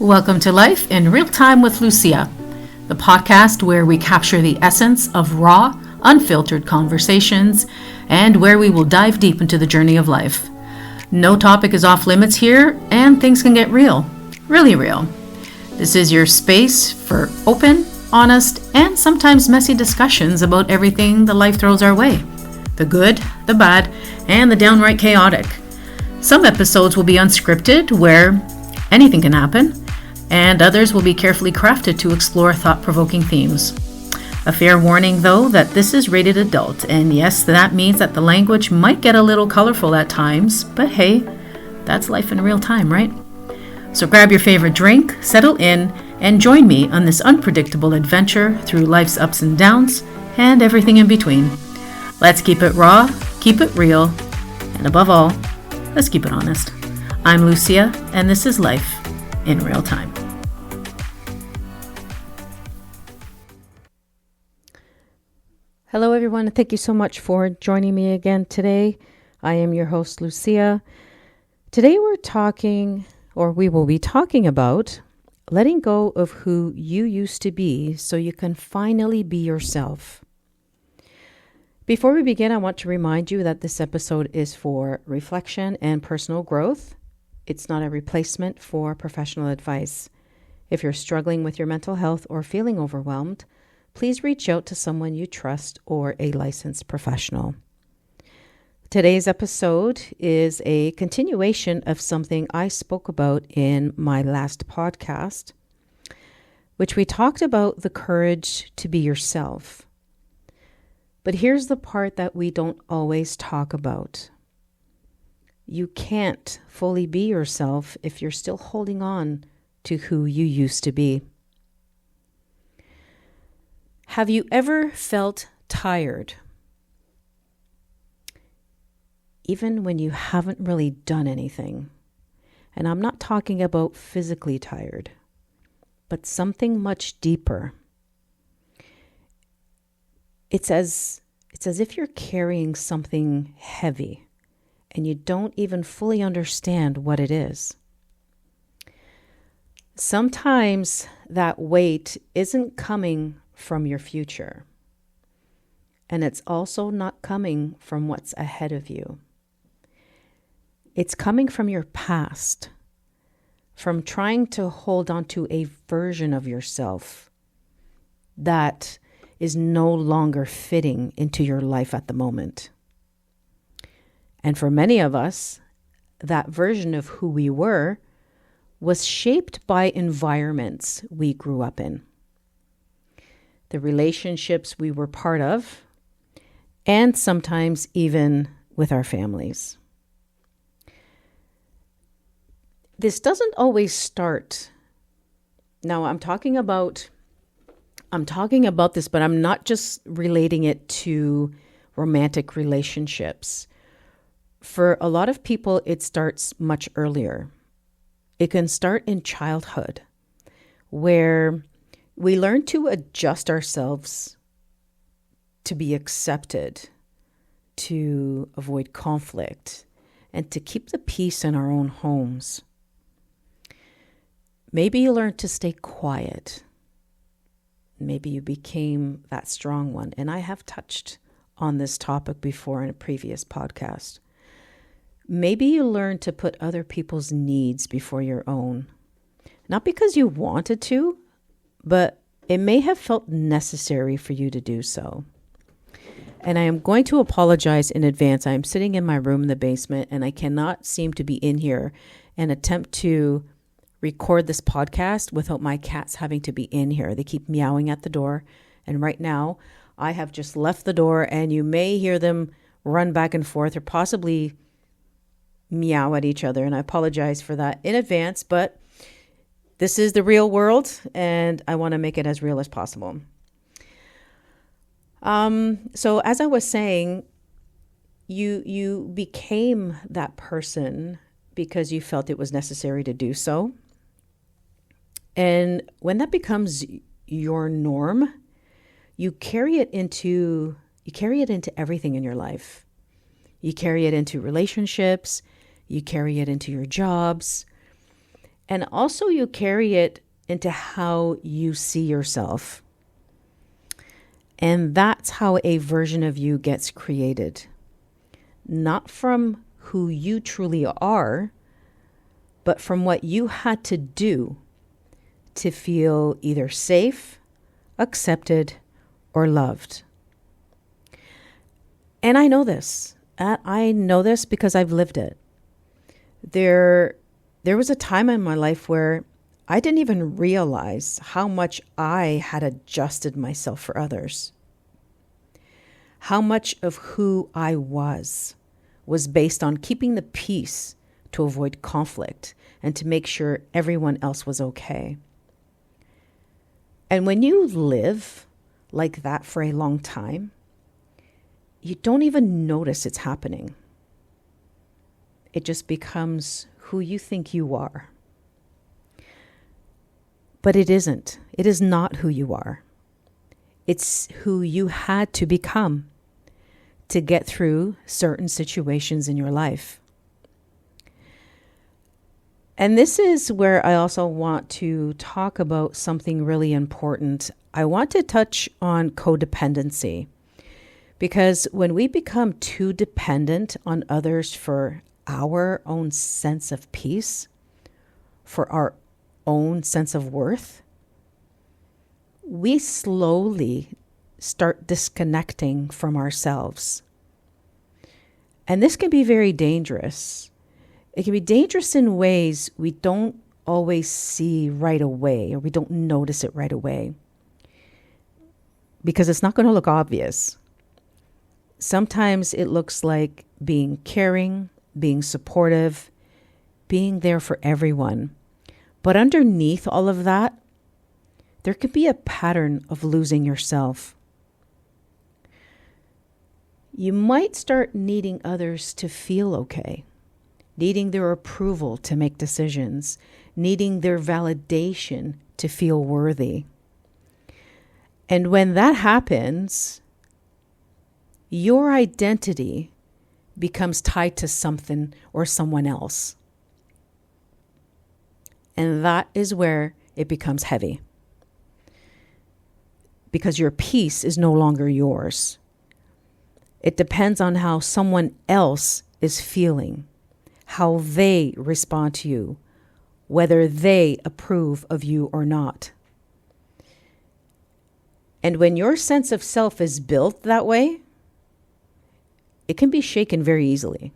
Welcome to Life in Real Time with Lucia, the podcast where we capture the essence of raw, unfiltered conversations and where we will dive deep into the journey of life. No topic is off limits here, and things can get real, really real. This is your space for open, honest, and sometimes messy discussions about everything that life throws our way. The good, the bad, and the downright chaotic. Some episodes will be unscripted, where anything can happen, and others will be carefully crafted to explore thought-provoking themes. A fair warning, though, that this is rated adult, and yes, that means that the language might get a little colorful at times, but hey, that's life in real time, right? So grab your favorite drink, settle in, and join me on this unpredictable adventure through life's ups and downs, and everything in between. Let's keep it raw, keep it real, and above all, let's keep it honest. I'm Lucia, and this is Life in Real Time. Hello, everyone, and thank you so much for joining me again today. I am your host, Lucia. Today we will be talking about letting go of who you used to be so you can finally be yourself. Before we begin, I want to remind you that this episode is for reflection and personal growth. It's not a replacement for professional advice. If you're struggling with your mental health or feeling overwhelmed, please reach out to someone you trust or a licensed professional. Today's episode is a continuation of something I spoke about in my last podcast, which we talked about the courage to be yourself. But here's the part that we don't always talk about. You can't fully be yourself if you're still holding on to who you used to be. Have you ever felt tired? Even when you haven't really done anything. And I'm not talking about physically tired, but something much deeper. It's as if you're carrying something heavy and you don't even fully understand what it is. Sometimes that weight isn't coming from your future, and it's also not coming from what's ahead of you. It's coming from your past, from trying to hold on to a version of yourself that is no longer fitting into your life at the moment. And for many of us, that version of who we were was shaped by environments we grew up in, the relationships we were part of, and sometimes even with our families. This doesn't always start. Now, I'm talking about this, but I'm not just relating it to romantic relationships. For a lot of people, it starts much earlier. It can start in childhood, where we learn to adjust ourselves to be accepted, to avoid conflict, and to keep the peace in our own homes. Maybe you learned to stay quiet. Maybe you became that strong one. And I have touched on this topic before in a previous podcast. Maybe you learned to put other people's needs before your own. Not because you wanted to, but it may have felt necessary for you to do so. And I am going to apologize in advance. I am sitting in my room in the basement, and I cannot seem to be in here and attempt to record this podcast without my cats having to be in here. They keep meowing at the door. And right now, I have just left the door, and you may hear them run back and forth or possibly meow at each other. And I apologize for that in advance, but this is the real world, and I want to make it as real as possible. So as I was saying, you became that person because you felt it was necessary to do so. And when that becomes your norm, you carry it into everything in your life. You carry it into relationships, you carry it into your jobs, And also you carry it into how you see yourself. And that's how a version of you gets created. Not from who you truly are, but from what you had to do to feel either safe, accepted, or loved. And I know this. I know this because I've lived it. There was a time in my life where I didn't even realize how much I had adjusted myself for others. How much of who I was based on keeping the peace to avoid conflict and to make sure everyone else was okay. And when you live like that for a long time, you don't even notice it's happening. It just becomes who you think you are. But it isn't. It is not who you are. It's who you had to become to get through certain situations in your life. And this is where I also want to talk about something really important. I want to touch on codependency. Because when we become too dependent on others for our own sense of peace, for our own sense of worth, we slowly start disconnecting from ourselves. And this can be very dangerous. It can be dangerous in ways we don't always see right away, or we don't notice it right away, because it's not going to look obvious. Sometimes it looks like being caring, being supportive, being there for everyone. But underneath all of that, there could be a pattern of losing yourself. You might start needing others to feel okay, needing their approval to make decisions, needing their validation to feel worthy. And when that happens, your identity becomes tied to something or someone else. And that is where it becomes heavy. Because your peace is no longer yours. It depends on how someone else is feeling, how they respond to you, whether they approve of you or not. And when your sense of self is built that way, it can be shaken very easily.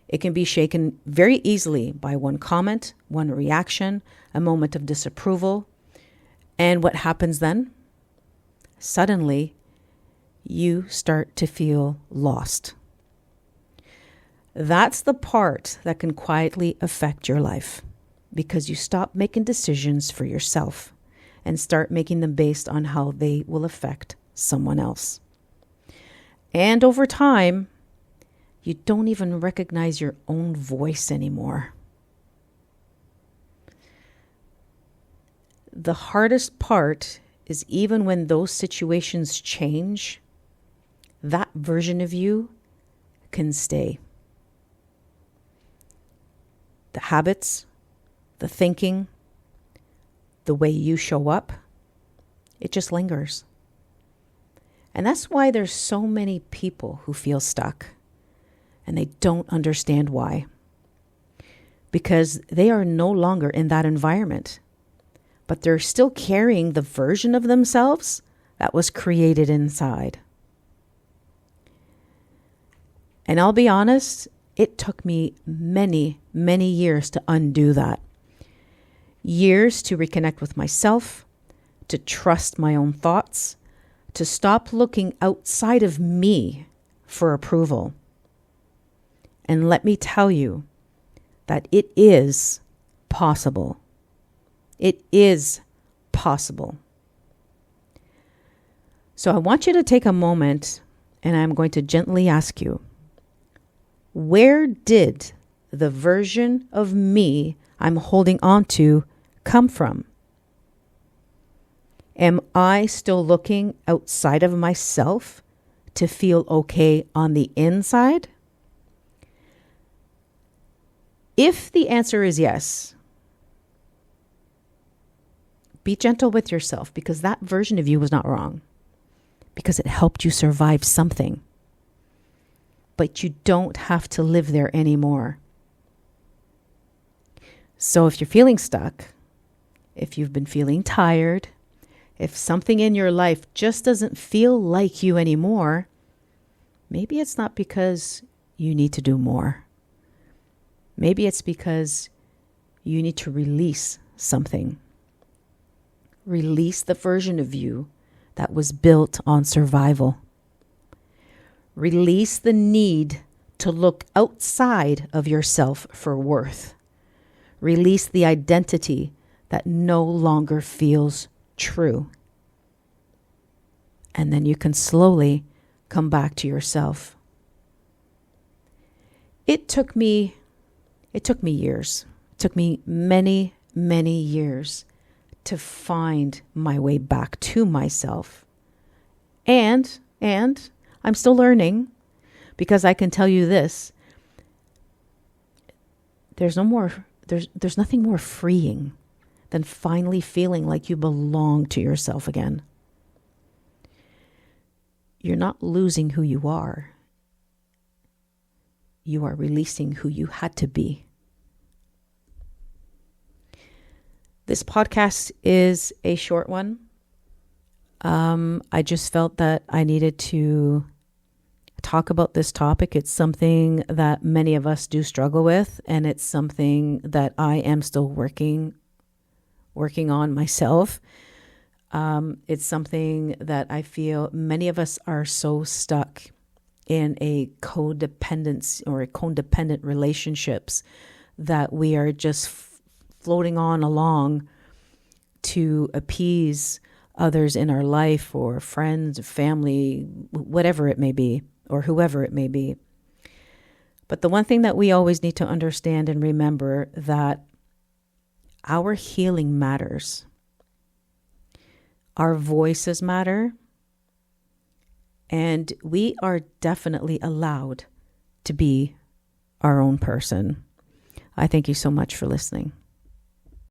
It can be shaken very easily by one comment, one reaction, a moment of disapproval. And what happens then? Suddenly, you start to feel lost. That's the part that can quietly affect your life, because you stop making decisions for yourself and start making them based on how they will affect someone else. And over time, you don't even recognize your own voice anymore. The hardest part is even when those situations change, that version of you can stay. The habits, the thinking, the way you show up, it just lingers. And that's why there's so many people who feel stuck and they don't understand why. Because they are no longer in that environment, but they're still carrying the version of themselves that was created inside. And I'll be honest, it took me many, many years to undo that. Years to reconnect with myself, to trust my own thoughts, to stop looking outside of me for approval. And let me tell you that it is possible. It is possible. So I want you to take a moment, and I'm going to gently ask you, where did the version of me I'm holding on to come from? Am I still looking outside of myself to feel okay on the inside? If the answer is yes, Be gentle with yourself, because that version of you was not wrong, because it helped you survive something. But you don't have to live there anymore. So if you're feeling stuck, if you've been feeling tired, if something in your life just doesn't feel like you anymore, maybe it's not because you need to do more. Maybe it's because you need to release something. Release the version of you that was built on survival. Release the need to look outside of yourself for worth. Release the identity that no longer feels true. And then you can slowly come back to yourself. It took me years. It took me many, many years to find my way back to myself. And I'm still learning, because I can tell you this: there's nothing more freeing than finally feeling like you belong to yourself again. You're not losing who you are. You are releasing who you had to be. This podcast is a short one. I just felt that I needed to talk about this topic. It's something that many of us do struggle with, and it's something that I am still working on myself. It's something that I feel many of us are so stuck in a codependence or a codependent relationships that we are just floating on along to appease others in our life, or friends, family, whatever it may be, or whoever it may be. But the one thing that we always need to understand and remember, that our healing matters. Our voices matter. And we are definitely allowed to be our own person. I thank you so much for listening.